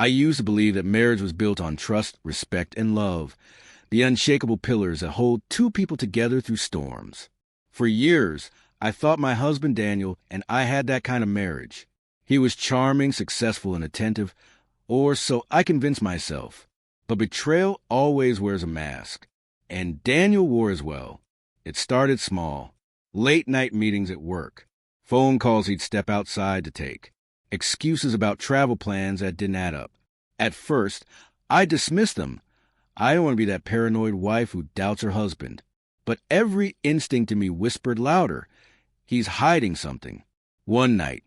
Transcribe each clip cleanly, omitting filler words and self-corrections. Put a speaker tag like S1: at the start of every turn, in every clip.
S1: I used to believe that marriage was built on trust, respect, and love, the unshakable pillars that hold two people together through storms. For years, I thought my husband Daniel and I had that kind of marriage. He was charming, successful, and attentive, or so I convinced myself. But betrayal always wears a mask, and Daniel wore as well. It started small. Late-night meetings at work, phone calls he'd step outside to take, excuses about travel plans that didn't add up. At first, I dismissed them. I don't want to be that paranoid wife who doubts her husband. But every instinct in me whispered louder. He's hiding something. One night,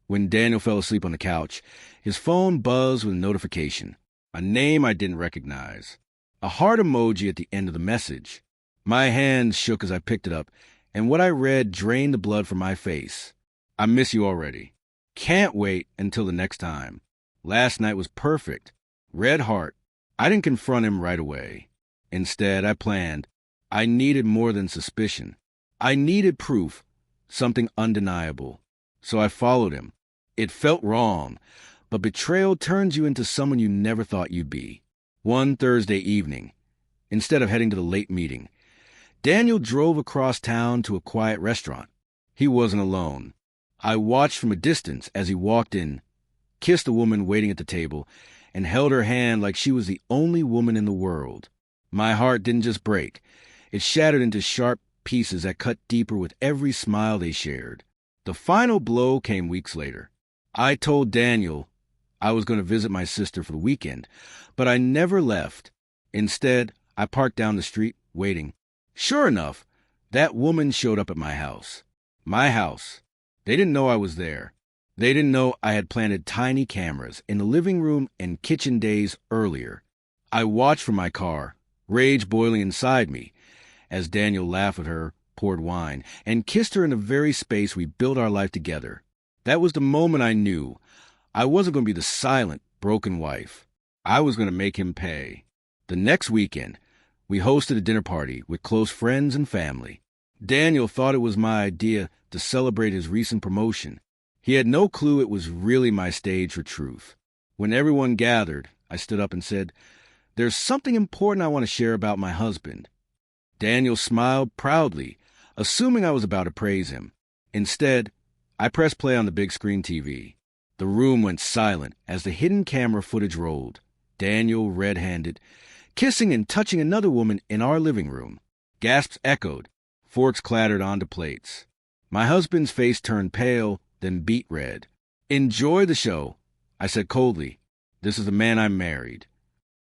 S1: when Daniel fell asleep on the couch, his phone buzzed with a notification. A name I didn't recognize. A heart emoji at the end of the message. My hands shook as I picked it up, and what I read drained the blood from my face. I miss you already. Can't wait until the next time. Last night was perfect. Red heart. I didn't confront him right away. Instead, I planned. I needed more than suspicion. I needed proof, something undeniable. So I followed him. It felt wrong, but betrayal turns you into someone you never thought you'd be. One Thursday evening, instead of heading to the late meeting, Daniel drove across town to a quiet restaurant. He wasn't alone. I watched from a distance as he walked in, kissed a woman waiting at the table, and held her hand like she was the only woman in the world. My heart didn't just break. It shattered into sharp pieces that cut deeper with every smile they shared. The final blow came weeks later. I told Daniel I was going to visit my sister for the weekend, but I never left. Instead, I parked down the street, waiting. Sure enough, that woman showed up at my house. My house. They didn't know I was there. They didn't know I had planted tiny cameras in the living room and kitchen days earlier. I watched from my car, rage boiling inside me, as Daniel laughed at her, poured wine, and kissed her in the very space we built our life together. That was the moment I knew I wasn't going to be the silent, broken wife. I was going to make him pay. The next weekend, we hosted a dinner party with close friends and family. Daniel thought it was my idea to celebrate his recent promotion. He had no clue it was really my stage for truth. When everyone gathered, I stood up and said, "There's something important I want to share about my husband." Daniel smiled proudly, assuming I was about to praise him. Instead, I pressed play on the big screen TV. The room went silent as the hidden camera footage rolled. Daniel, red-handed, kissing and touching another woman in our living room. Gasps echoed. Forks clattered onto plates. My husband's face turned pale, then beet red. "Enjoy the show," I said coldly. "This is the man I married."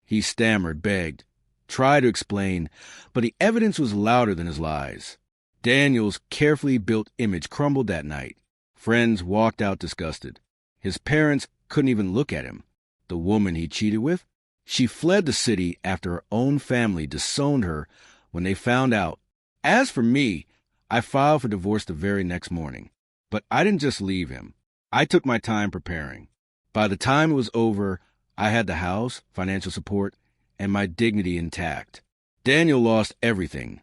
S1: He stammered, begged, tried to explain, but the evidence was louder than his lies. Daniel's carefully built image crumbled that night. Friends walked out disgusted. His parents couldn't even look at him. The woman he cheated with? She fled the city after her own family disowned her when they found out. As for me, I filed for divorce the very next morning. But I didn't just leave him. I took my time preparing. By the time it was over, I had the house, financial support, and my dignity intact. Daniel lost everything.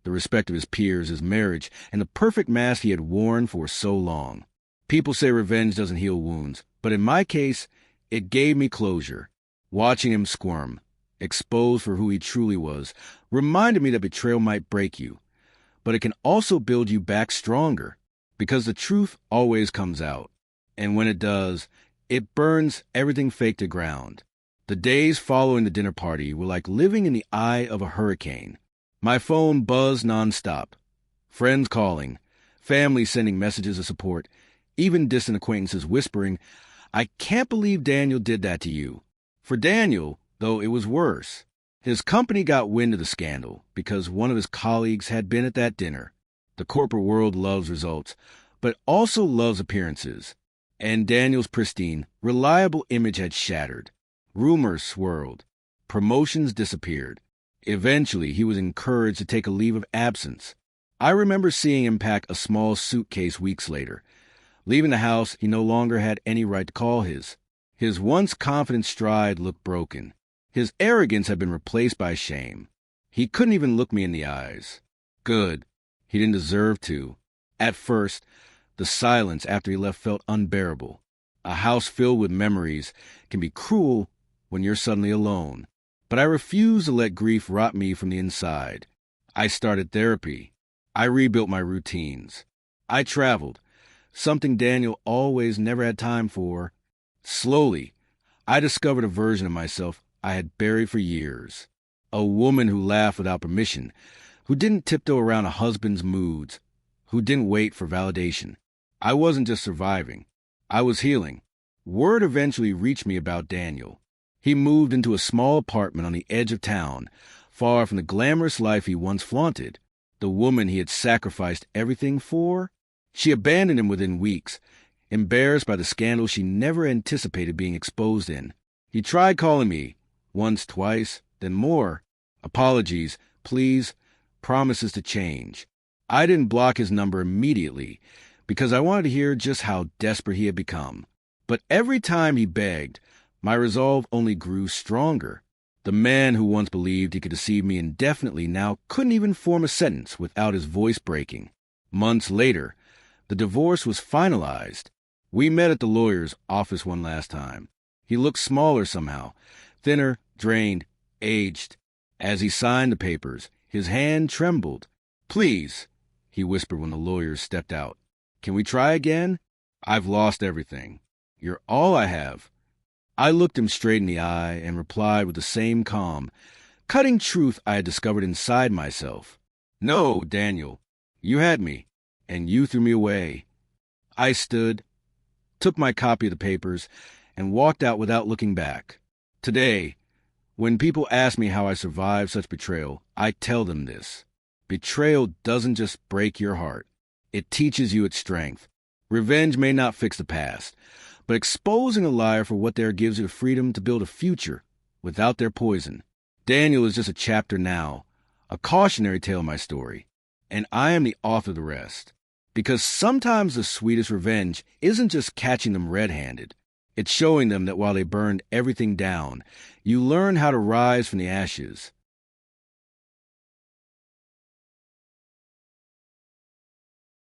S1: The respect of his peers, his marriage, and the perfect mask he had worn for so long. People say revenge doesn't heal wounds, but in my case, it gave me closure. Watching him squirm, exposed for who he truly was, reminded me that betrayal might break you, but it can also build you back stronger, because the truth always comes out. And when it does, it burns everything fake to ground. The days following the dinner party were like living in the eye of a hurricane. My phone buzzed nonstop. Friends calling, family sending messages of support, even distant acquaintances whispering, "I can't believe Daniel did that to you." For Daniel, though, it was worse. His company got wind of the scandal because one of his colleagues had been at that dinner. The corporate world loves results, but also loves appearances. And Daniel's pristine, reliable image had shattered. Rumors swirled. Promotions disappeared. Eventually, he was encouraged to take a leave of absence. I remember seeing him pack a small suitcase weeks later. Leaving the house he no longer had any right to call his. His once confident stride looked broken. His arrogance had been replaced by shame. He couldn't even look me in the eyes. Good. He didn't deserve to. At first, the silence after he left felt unbearable. A house filled with memories can be cruel when you're suddenly alone. But I refuse to let grief rot me from the inside. I started therapy. I rebuilt my routines. I traveled, something Daniel always never had time for. Slowly, I discovered a version of myself I had buried for years. A woman who laughed without permission, who didn't tiptoe around a husband's moods, who didn't wait for validation. I wasn't just surviving. I was healing. Word eventually reached me about Daniel. He moved into a small apartment on the edge of town, far from the glamorous life he once flaunted. The woman he had sacrificed everything for? She abandoned him within weeks, embarrassed by the scandal she never anticipated being exposed in. He tried calling me, once, twice, then more. Apologies, please, promises to change. I didn't block his number immediately, because I wanted to hear just how desperate he had become. But every time he begged, my resolve only grew stronger. The man who once believed he could deceive me indefinitely now couldn't even form a sentence without his voice breaking. Months later, the divorce was finalized. We met at the lawyer's office one last time. He looked smaller somehow, thinner, drained, aged. As he signed the papers, his hand trembled. "Please," he whispered when the lawyer stepped out. "Can we try again? I've lost everything. You're all I have." I looked him straight in the eye and replied with the same calm, cutting truth I had discovered inside myself. "No, Daniel, you had me, and you threw me away." I stood, took my copy of the papers, and walked out without looking back. Today, when people ask me how I survived such betrayal, I tell them this. Betrayal doesn't just break your heart. It teaches you its strength. Revenge may not fix the past, but exposing a liar for what they are gives you the freedom to build a future without their poison. Daniel is just a chapter now, a cautionary tale of my story, and I am the author of the rest. Because sometimes the sweetest revenge isn't just catching them red-handed. It's showing them that while they burned everything down, you learn how to rise from the ashes.